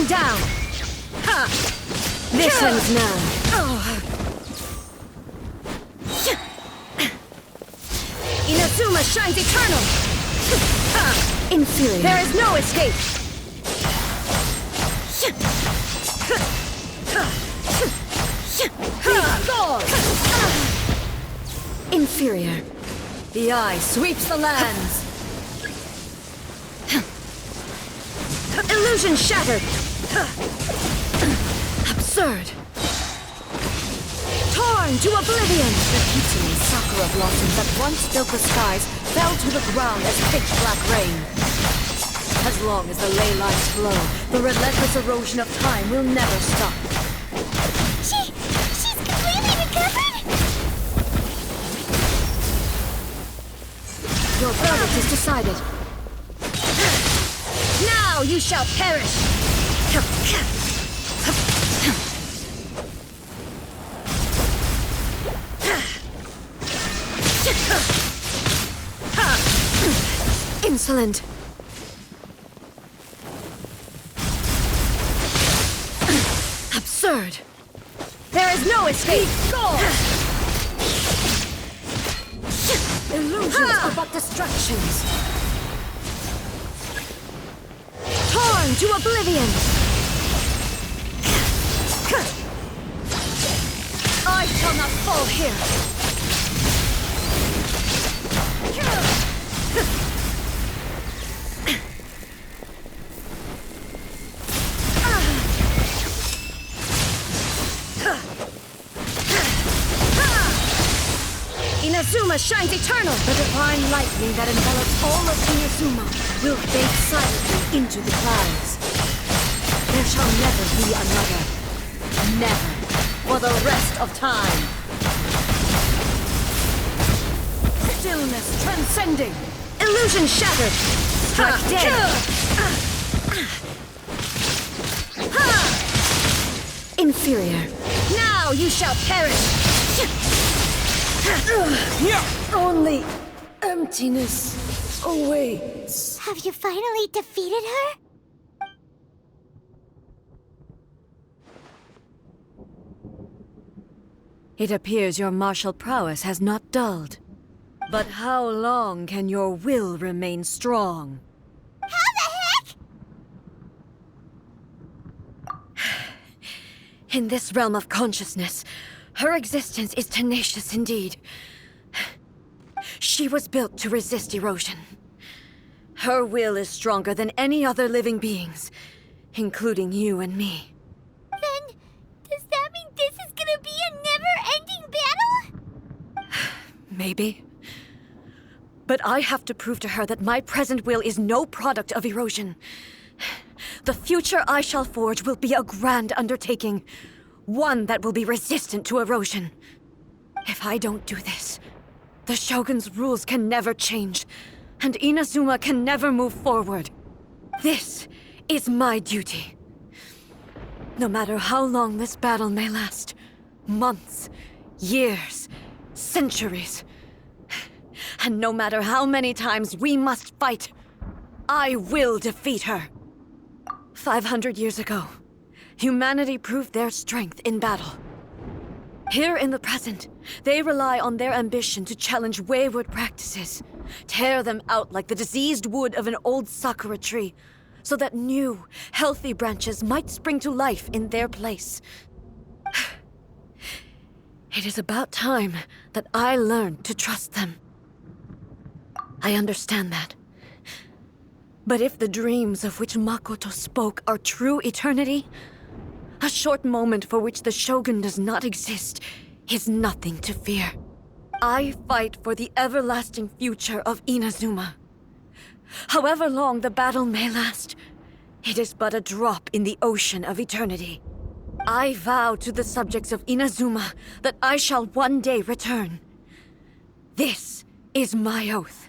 down! Ha! This ends now. Inazuma shines eternal! Inferior. There is no escape! Inferior. The eye sweeps the lands. Illusion shattered. Absurd. Torn to oblivion. The Kitsune sakura blossoms that once filled the skies fell to the ground as pitch black rain. As long as the ley lines flow, the relentless erosion of time will never stop. She's completely recovered? Your verdict is decided. Now you shall perish! Insolent! Absurd! There is no escape! Go! Illusions are but distractions. Torn to oblivion! I shall not fall here! Inazuma shines eternal! The divine lightning that envelops all of Inazuma will fade silently into the clouds. There shall never be another. Never. For the rest of time. Stillness transcending. Illusion shattered. Strike dead. Inferior. Now you shall perish. Only emptiness awaits. Have you finally defeated her? It appears your martial prowess has not dulled. But how long can your will remain strong? How the heck? In this realm of consciousness, her existence is tenacious indeed. She was built to resist erosion. Her will is stronger than any other living being's, including you and me. Then, does that mean this is gonna be a never-ending battle? Maybe. But I have to prove to her that my present will is no product of erosion. The future I shall forge will be a grand undertaking. One that will be resistant to erosion. If I don't do this, the Shogun's rules can never change, and Inazuma can never move forward. This is my duty. No matter how long this battle may last, months, years, centuries, and no matter how many times we must fight, I will defeat her. 500 years ago, humanity proved their strength in battle. Here in the present, they rely on their ambition to challenge wayward practices, tear them out like the diseased wood of an old sakura tree, so that new, healthy branches might spring to life in their place. It is about time that I learned to trust them. I understand that. But if the dreams of which Makoto spoke are true eternity, a short moment for which the Shogun does not exist is nothing to fear. I fight for the everlasting future of Inazuma. However long the battle may last, it is but a drop in the ocean of eternity. I vow to the subjects of Inazuma that I shall one day return. This is my oath.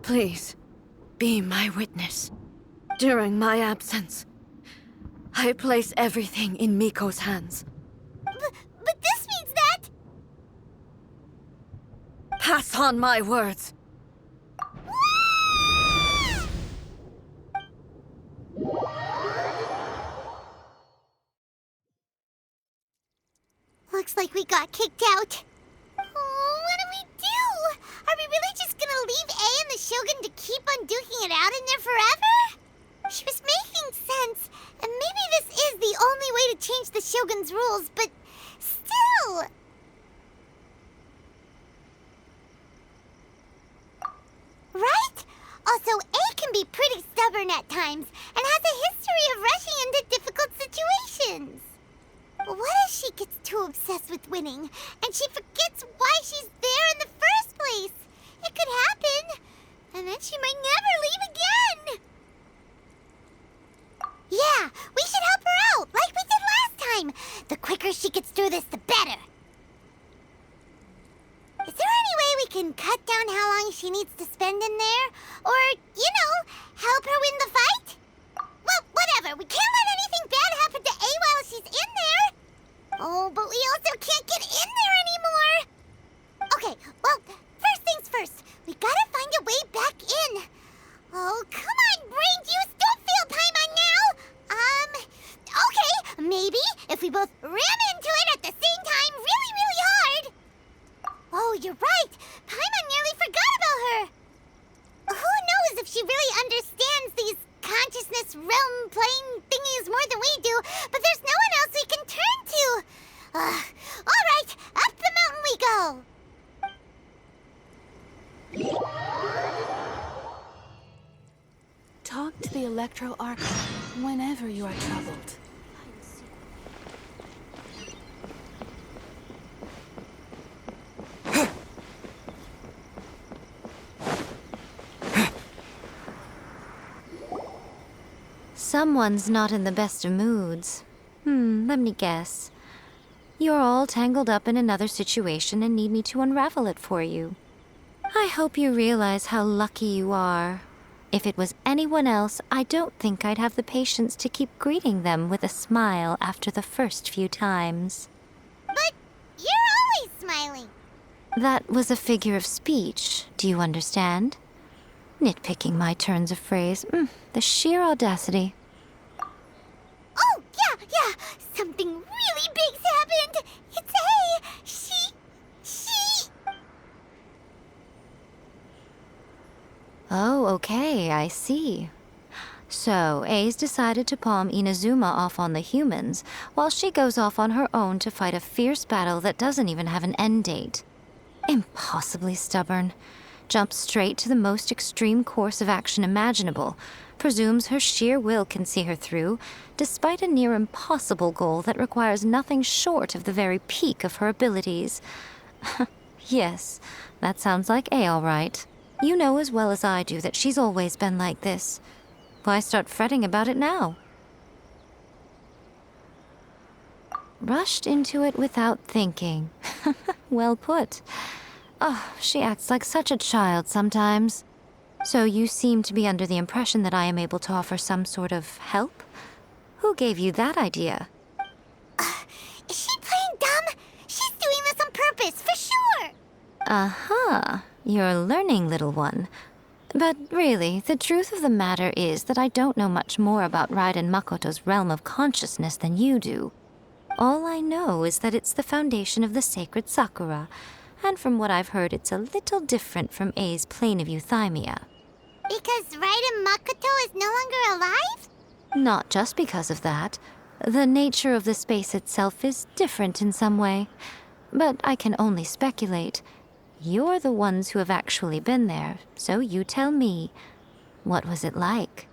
Please, be my witness. During my absence, I place everything in Miko's hands. But this means that... Pass on my words. Woo! we got kicked out. Oh, what do we do? Are we really just gonna leave A and the Shogun to keep on duking it out in there forever? She was making sense, and maybe this is the only way to change the Shogun's rules, but still... Right? Also, A can be pretty stubborn at times, and has a history of rushing into difficult situations. What if she gets too obsessed with winning, and she forgets why she's there in the first place? It could happen, and then she might never leave again. Yeah, we should help her out, like we did last time. The quicker she gets through this, the better. Is there any way we can cut down how long she needs to spend in there? Or, help her win the fight? Well, whatever. We can't let anything bad happen to A while she's in there. Oh, but we also can't get in there anymore. Okay, well, first things first. We gotta find a way back in. Oh, come on, brain juice. Don't feel Paimon now. Okay, maybe if we both ram into it at the same time really, really hard. Oh, you're right. Paimon nearly forgot about her. Who knows if she really understands these consciousness realm playing thingies more than we do, but there's no one else we can turn to. All right, up the mountain we go. Talk to the Electro Archive whenever you are troubled. Someone's not in the best of moods. Let me guess. You're all tangled up in another situation and need me to unravel it for you. I hope you realize how lucky you are. If it was anyone else, I don't think I'd have the patience to keep greeting them with a smile after the first few times. But you're always smiling. That was a figure of speech, do you understand? Nitpicking my turns of phrase. The sheer audacity. Oh, yeah. Something really big's happened. It's A. She... Oh, okay, I see. So, A's decided to palm Inazuma off on the humans, while she goes off on her own to fight a fierce battle that doesn't even have an end date. Impossibly stubborn. Jumps straight to the most extreme course of action imaginable, presumes her sheer will can see her through, despite a near impossible goal that requires nothing short of the very peak of her abilities. Yes, that sounds like A all right. You know as well as I do that she's always been like this. Why start fretting about it now? Rushed into it without thinking. Well put. Oh, she acts like such a child sometimes. So you seem to be under the impression that I am able to offer some sort of help? Who gave you that idea? Is she playing dumb? She's doing this on purpose, for sure. Uh-huh. You're learning, little one. But really, the truth of the matter is that I don't know much more about Raiden Makoto's realm of consciousness than you do. All I know is that it's the foundation of the sacred Sakura, and from what I've heard, it's a little different from A's plane of euthymia. Because Raiden Makoto is no longer alive? Not just because of that. The nature of the space itself is different in some way. But I can only speculate. You're the ones who have actually been there, so you tell me. What was it like?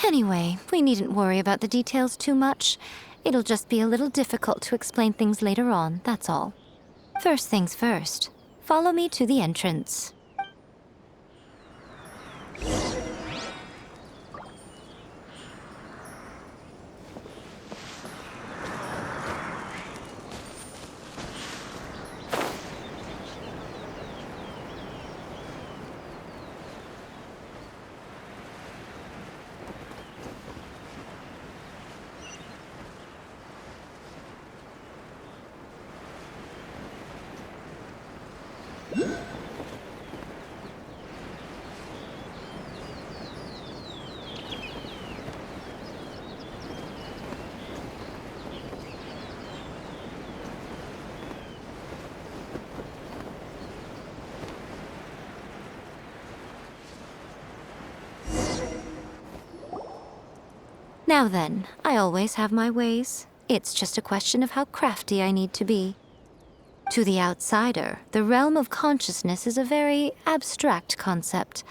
Anyway, we needn't worry about the details too much. It'll just be a little difficult to explain things later on, that's all. First things first. Follow me to the entrance. Now then, I always have my ways. It's just a question of how crafty I need to be. To the outsider, the realm of consciousness is a very abstract concept.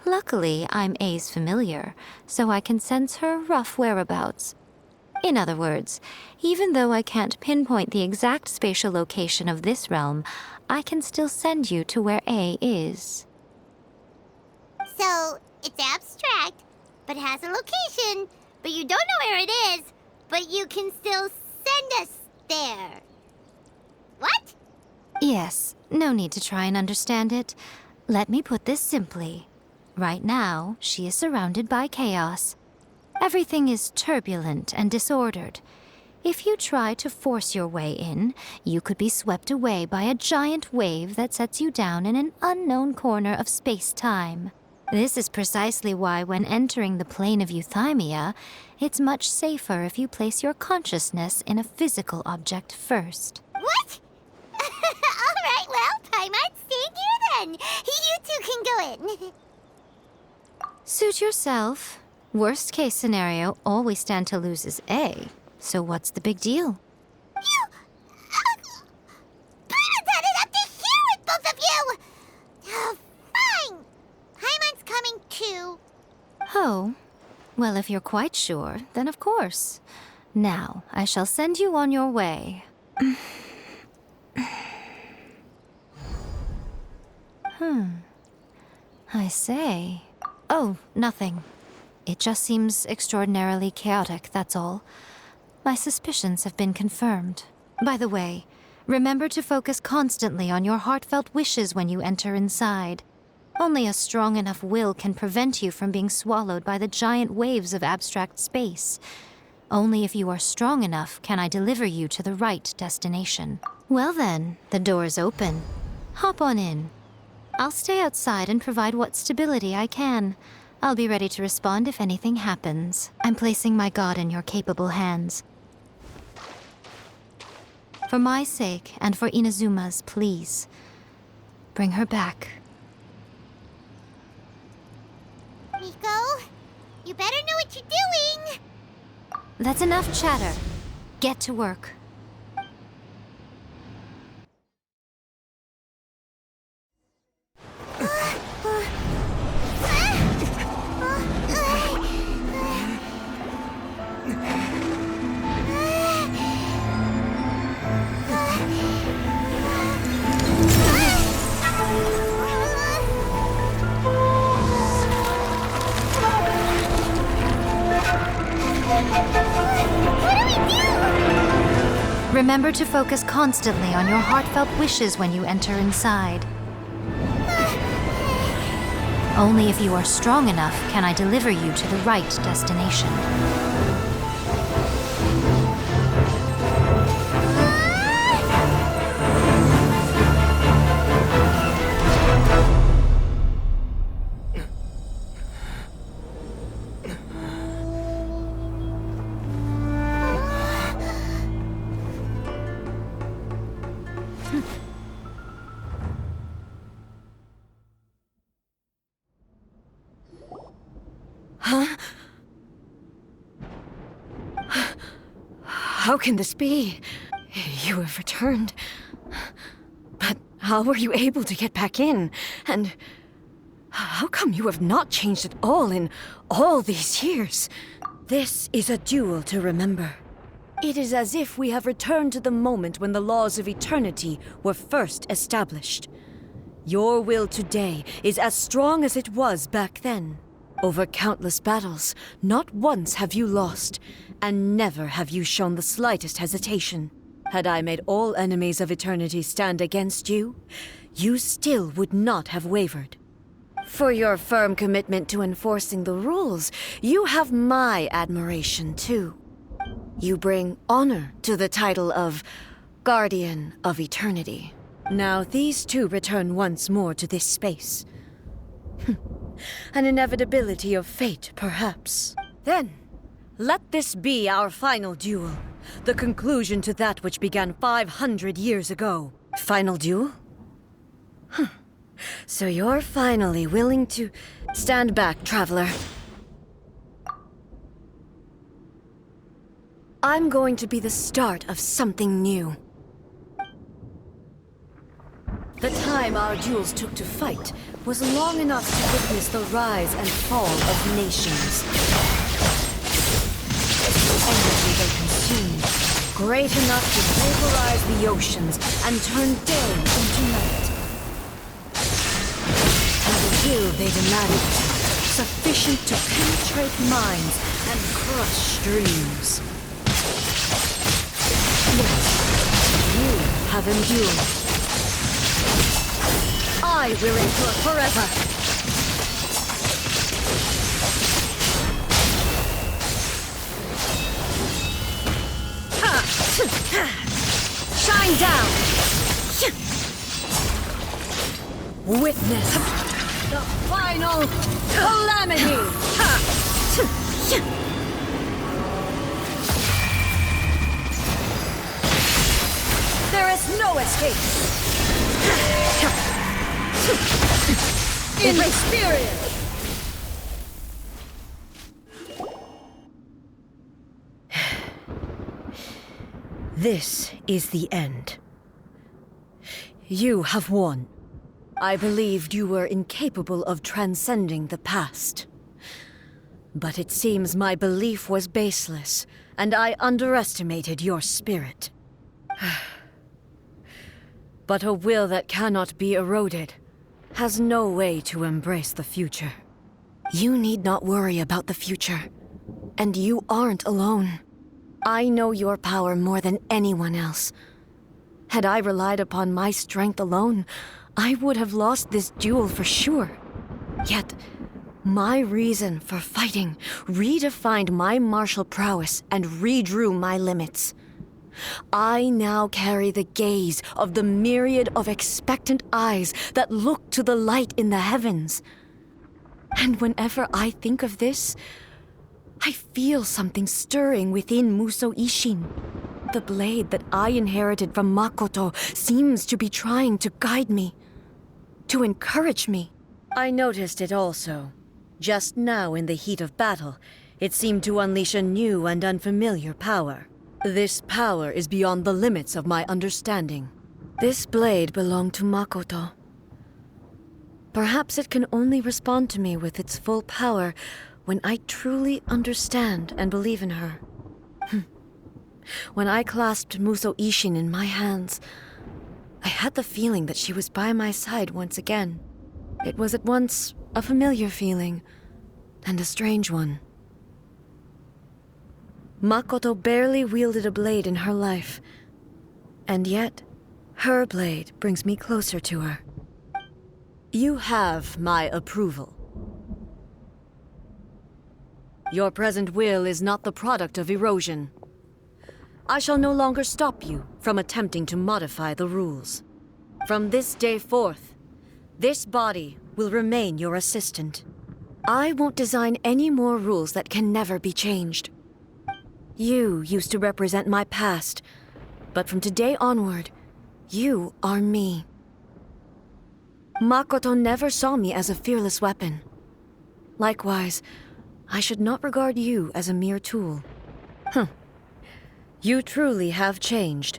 Luckily, I'm Ei's familiar, so I can sense her rough whereabouts. In other words, even though I can't pinpoint the exact spatial location of this realm, I can still send you to where Ei is. So, it's abstract, but has a location, but you don't know where it is, but you can still send us there. What? Yes, no need to try and understand it. Let me put this simply. Right now, she is surrounded by chaos. Everything is turbulent and disordered. If you try to force your way in, you could be swept away by a giant wave that sets you down in an unknown corner of space-time. This is precisely why when entering the plane of euthymia, it's much safer if you place your consciousness in a physical object first. What? All right, well, Paimon, stay here then. You two can go in. Suit yourself. Worst case scenario, all we stand to lose is Ei. So what's the big deal? You... Paimon's had it up to here with both of you! Oh, fine. Paimon's coming too. Oh, well, if you're quite sure, then of course. Now, I shall send you on your way. I say. Oh, nothing. It just seems extraordinarily chaotic, that's all. My suspicions have been confirmed. By the way, remember to focus constantly on your heartfelt wishes when you enter inside. Only a strong enough will can prevent you from being swallowed by the giant waves of abstract space. Only if you are strong enough can I deliver you to the right destination. Well then, the door's open. Hop on in. I'll stay outside and provide what stability I can. I'll be ready to respond if anything happens. I'm placing my god in your capable hands. For my sake, and for Inazuma's, please. Bring her back. Nico, you better know what you're doing. That's enough chatter. Get to work. Remember to focus constantly on your heartfelt wishes when you enter inside. Only if you are strong enough can I deliver you to the right destination. How can this be? You have returned. But how were you able to get back in? And how come you have not changed at all in all these years? This is a duel to remember. It is as if we have returned to the moment when the laws of eternity were first established. Your will today is as strong as it was back then. Over countless battles, not once have you lost, and never have you shown the slightest hesitation. Had I made all enemies of eternity stand against you, you still would not have wavered. For your firm commitment to enforcing the rules, you have my admiration too. You bring honor to the title of Guardian of Eternity. Now these two return once more to this space. An inevitability of fate, perhaps. Then, let this be our final duel. The conclusion to that which began 500 years ago. Final duel? So you're finally willing to stand back, traveler. I'm going to be the start of something new. The time our duels took to fight was long enough to witness the rise and fall of nations. The energy they consumed, great enough to vaporize the oceans and turn day into night. And the will they demanded, sufficient to penetrate minds and crush streams. Yes, you have endured. I will endure forever. Shine down! Witness the final calamity! There is no escape! In experience! This is the end. You have won. I believed you were incapable of transcending the past. But it seems my belief was baseless, and I underestimated your spirit. But a will that cannot be eroded has no way to embrace the future. You need not worry about the future, and you aren't alone. I know your power more than anyone else. Had I relied upon my strength alone, I would have lost this duel for sure. Yet, my reason for fighting redefined my martial prowess and redrew my limits. I now carry the gaze of the myriad of expectant eyes that look to the light in the heavens. And whenever I think of this, I feel something stirring within Muso Ishin. The blade that I inherited from Makoto seems to be trying to guide me, to encourage me. I noticed it also. Just now in the heat of battle, it seemed to unleash a new and unfamiliar power. This power is beyond the limits of my understanding. This blade belonged to Makoto. Perhaps it can only respond to me with its full power when I truly understand and believe in her. When I clasped Muso Ishin in my hands, I had the feeling that she was by my side once again. It was at once a familiar feeling and a strange one. Makoto barely wielded a blade in her life, and yet her blade brings me closer to her. You have my approval. Your present will is not the product of erosion. I shall no longer stop you from attempting to modify the rules. From this day forth, this body will remain your assistant. I won't design any more rules that can never be changed. You used to represent my past, but from today onward, you are me. Makoto never saw me as a fearless weapon. Likewise, I should not regard you as a mere tool. You truly have changed.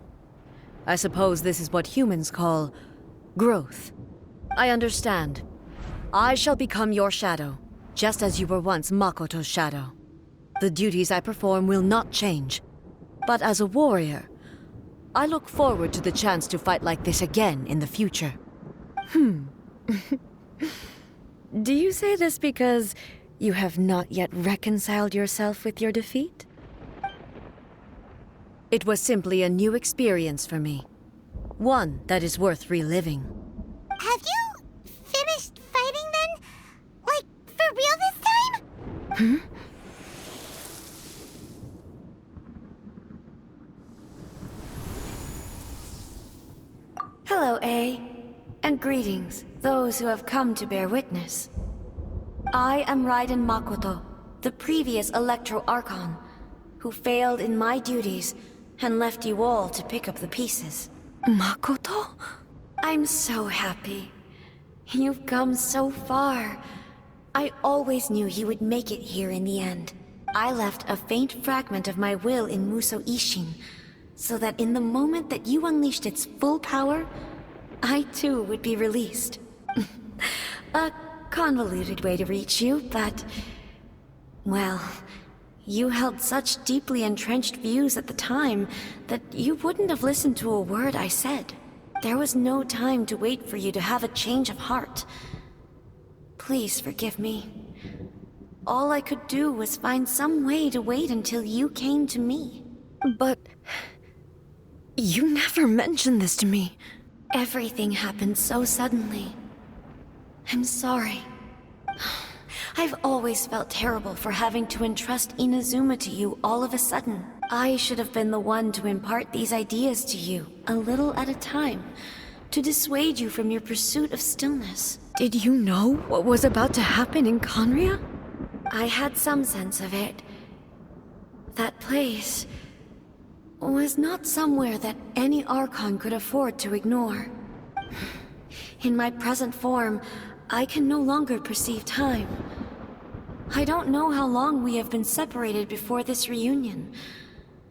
I suppose this is what humans call growth. I understand. I shall become your shadow, just as you were once Makoto's shadow. The duties I perform will not change. But as a warrior, I look forward to the chance to fight like this again in the future. Do you say this because you have not yet reconciled yourself with your defeat? It was simply a new experience for me. One that is worth reliving. Have you finished fighting then? Like, for real this time? Hello, Ei, and greetings, those who have come to bear witness. I am Raiden Makoto, the previous Electro Archon, who failed in my duties and left you all to pick up the pieces. Makoto? I'm so happy. You've come so far. I always knew you would make it here in the end. I left a faint fragment of my will in Muso Ishin, so that in the moment that you unleashed its full power, I too would be released. A convoluted way to reach you, but... well, you held such deeply entrenched views at the time that you wouldn't have listened to a word I said. There was no time to wait for you to have a change of heart. Please forgive me. All I could do was find some way to wait until you came to me. But... you never mentioned this to me. Everything happened so suddenly. I'm sorry. I've always felt terrible for having to entrust Inazuma to you all of a sudden. I should have been the one to impart these ideas to you, a little at a time, to dissuade you from your pursuit of stillness. Did you know what was about to happen in Conria? I had some sense of it. That place was not somewhere that any Archon could afford to ignore. In my present form, I can no longer perceive time. I don't know how long we have been separated before this reunion,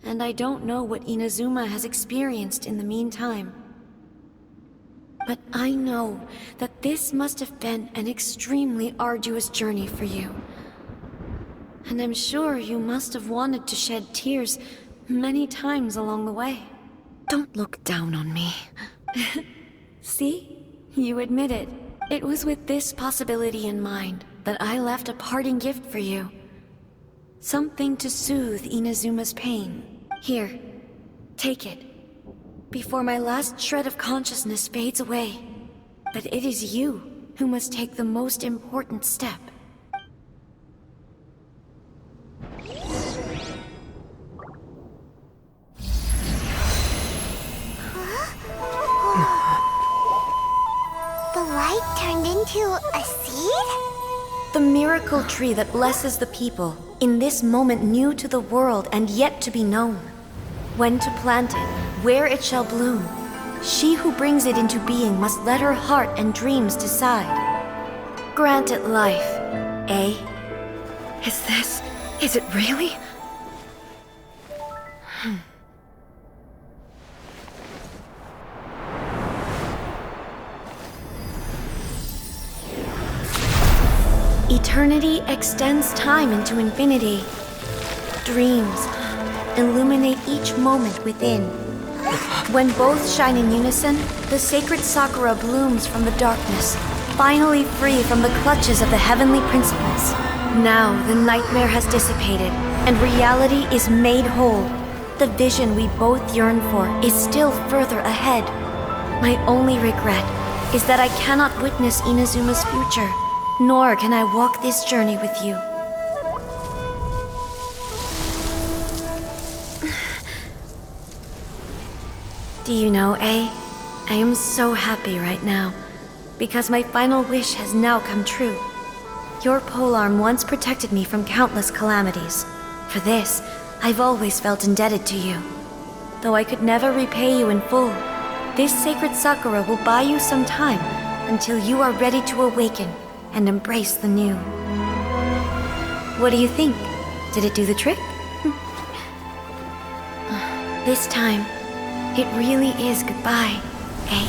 and I don't know what Inazuma has experienced in the meantime. But I know that this must have been an extremely arduous journey for you. And I'm sure you must have wanted to shed tears many times along the way. Don't look down on me. See? You admit it. It was with this possibility in mind that I left a parting gift for you. Something to soothe Inazuma's pain. Here, take it. Before my last shred of consciousness fades away. But it is you who must take the most important step. The light turned into a seed? The miracle tree that blesses the people, in this moment new to the world and yet to be known. When to plant it, where it shall bloom, she who brings it into being must let her heart and dreams decide. Grant it life, Ei. Is it really? Eternity extends time into infinity. Dreams illuminate each moment within. When both shine in unison, the sacred Sakura blooms from the darkness, finally free from the clutches of the heavenly principles. Now the nightmare has dissipated, and reality is made whole. The vision we both yearn for is still further ahead. My only regret is that I cannot witness Inazuma's future, nor can I walk this journey with you. Do you know, Ei? I am so happy right now, because my final wish has now come true. Your polearm once protected me from countless calamities. For this, I've always felt indebted to you. Though I could never repay you in full, this sacred Sakura will buy you some time until you are ready to awaken and embrace the new. What do you think? Did it do the trick? This time, it really is goodbye, Ei.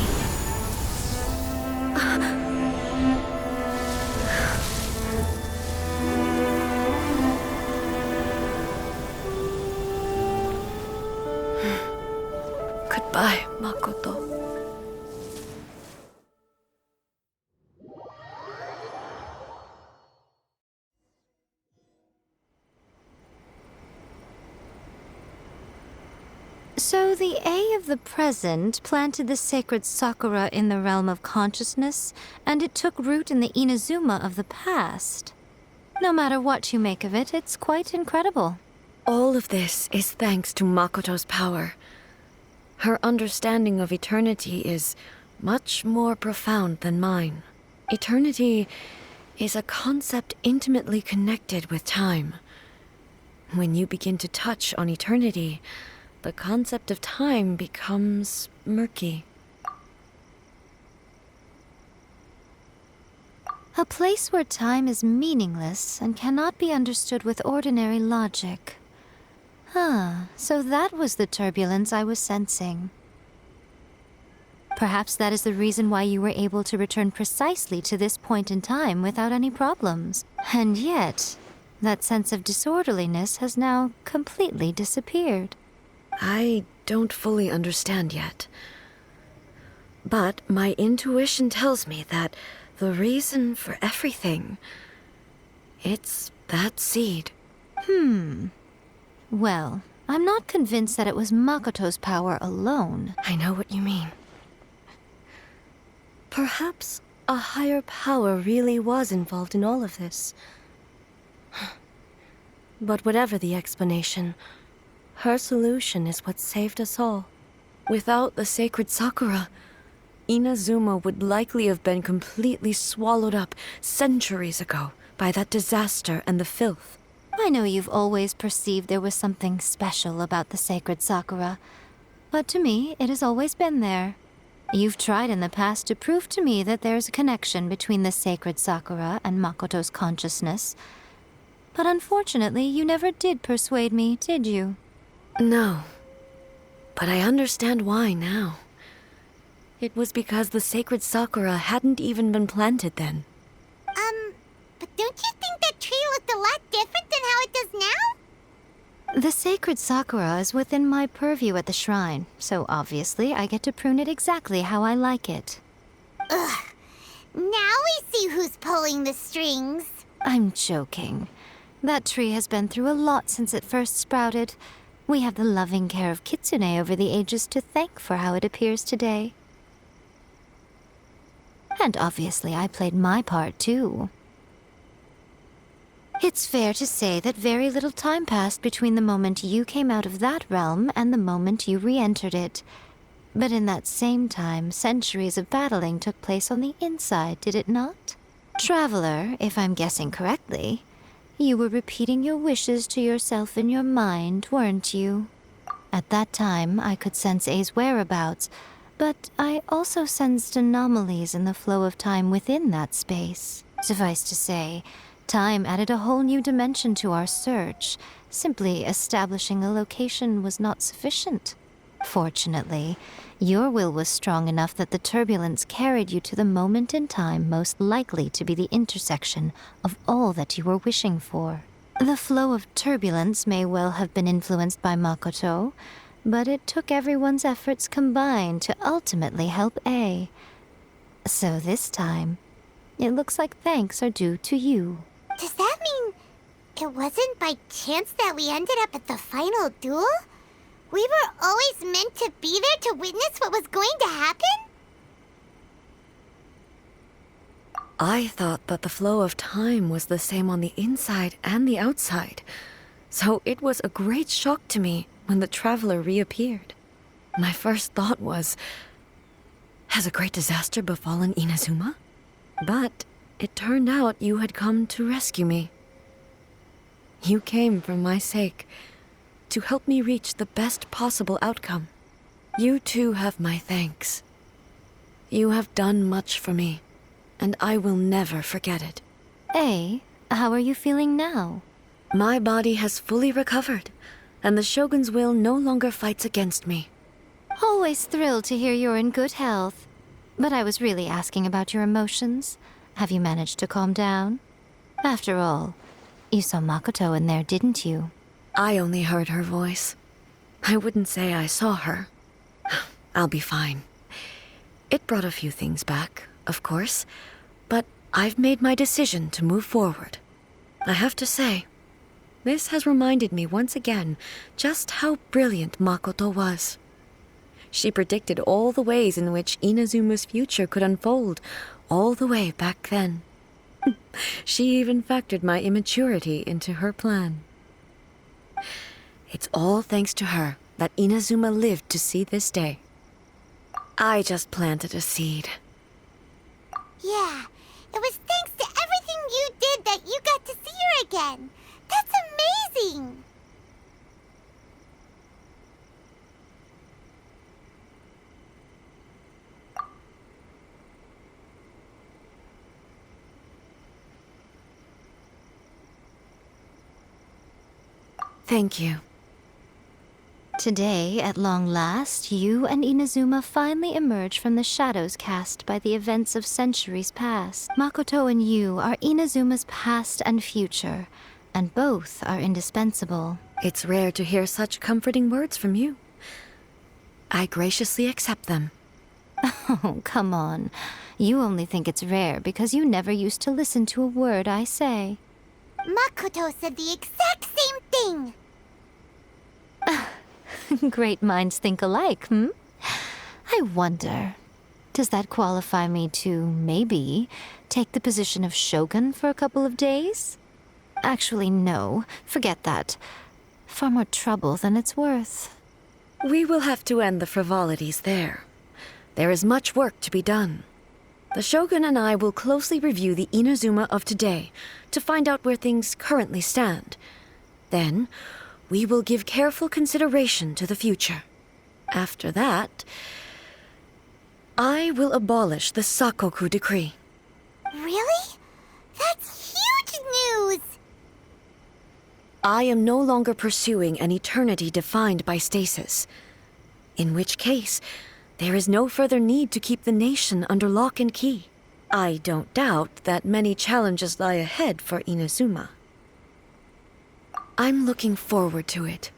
Goodbye, Makoto. So the Ei of the present planted the sacred Sakura in the realm of consciousness, and it took root in the Inazuma of the past. No matter what you make of it, it's quite incredible. All of this is thanks to Makoto's power. Her understanding of eternity is much more profound than mine. Eternity is a concept intimately connected with time. When you begin to touch on eternity, the concept of time becomes murky. A place where time is meaningless and cannot be understood with ordinary logic. So that was the turbulence I was sensing. Perhaps that is the reason why you were able to return precisely to this point in time without any problems. And yet, that sense of disorderliness has now completely disappeared. I don't fully understand yet. But my intuition tells me that the reason for everything, it's that seed. Well, I'm not convinced that it was Makoto's power alone. I know what you mean. Perhaps a higher power really was involved in all of this. But whatever the explanation, her solution is what saved us all. Without the sacred Sakura, Inazuma would likely have been completely swallowed up centuries ago by that disaster and the filth. I know you've always perceived there was something special about the sacred Sakura, but to me, it has always been there. You've tried in the past to prove to me that there's a connection between the sacred Sakura and Makoto's consciousness, but unfortunately, you never did persuade me, did you? No, but I understand why now. It was because the sacred Sakura hadn't even been planted then. But don't you think that tree looked a lot different than how it does now? The sacred Sakura is within my purview at the shrine, so obviously I get to prune it exactly how I like it. Ugh. Now we see who's pulling the strings. I'm joking. That tree has been through a lot since it first sprouted. We have the loving care of Kitsune over the ages to thank for how it appears today. And obviously I played my part too. It's fair to say that very little time passed between the moment you came out of that realm and the moment you re-entered it. But in that same time, centuries of battling took place on the inside, did it not? Traveler, if I'm guessing correctly, you were repeating your wishes to yourself in your mind, weren't you? At that time, I could sense Ei's whereabouts, but I also sensed anomalies in the flow of time within that space. Suffice to say, time added a whole new dimension to our search. Simply establishing a location was not sufficient. Fortunately, your will was strong enough that the turbulence carried you to the moment in time most likely to be the intersection of all that you were wishing for. The flow of turbulence may well have been influenced by Makoto, but it took everyone's efforts combined to ultimately help Ei. So this time, it looks like thanks are due to you. Does that mean it wasn't by chance that we ended up at the final duel? We were always meant to be there to witness what was going to happen? I thought that the flow of time was the same on the inside and the outside, so it was a great shock to me when the traveler reappeared. My first thought was, has a great disaster befallen Inazuma? But it turned out you had come to rescue me. You came for my sake, to help me reach the best possible outcome. You too have my thanks. You have done much for me, and I will never forget it. Ei, how are you feeling now? My body has fully recovered, and the Shogun's will no longer fights against me. Always thrilled to hear you're in good health. But I was really asking about your emotions. Have you managed to calm down? After all, you saw Makoto in there, didn't you? I only heard her voice. I wouldn't say I saw her. I'll be fine. It brought a few things back, of course, but I've made my decision to move forward. I have to say, this has reminded me once again just how brilliant Makoto was. She predicted all the ways in which Inazuma's future could unfold, all the way back then. She even factored my immaturity into her plan. It's all thanks to her that Inazuma lived to see this day. I just planted a seed. Yeah, it was thanks to everything you did that you got to see her again. That's amazing! Thank you. Today, at long last, you and Inazuma finally emerge from the shadows cast by the events of centuries past. Makoto and you are Inazuma's past and future, and both are indispensable. It's rare to hear such comforting words from you. I graciously accept them. Oh, come on. You only think it's rare because you never used to listen to a word I say. Makoto said the exact same thing. Great minds think alike, hmm? I wonder, does that qualify me to, maybe, take the position of Shogun for a couple of days? Actually, no. Forget that. Far more trouble than it's worth. We will have to end the frivolities there. There is much work to be done. The Shogun and I will closely review the Inazuma of today to find out where things currently stand. Then, we will give careful consideration to the future. After that, I will abolish the Sakoku decree. Really? That's huge news! I am no longer pursuing an eternity defined by stasis. In which case, there is no further need to keep the nation under lock and key. I don't doubt that many challenges lie ahead for Inazuma. I'm looking forward to it.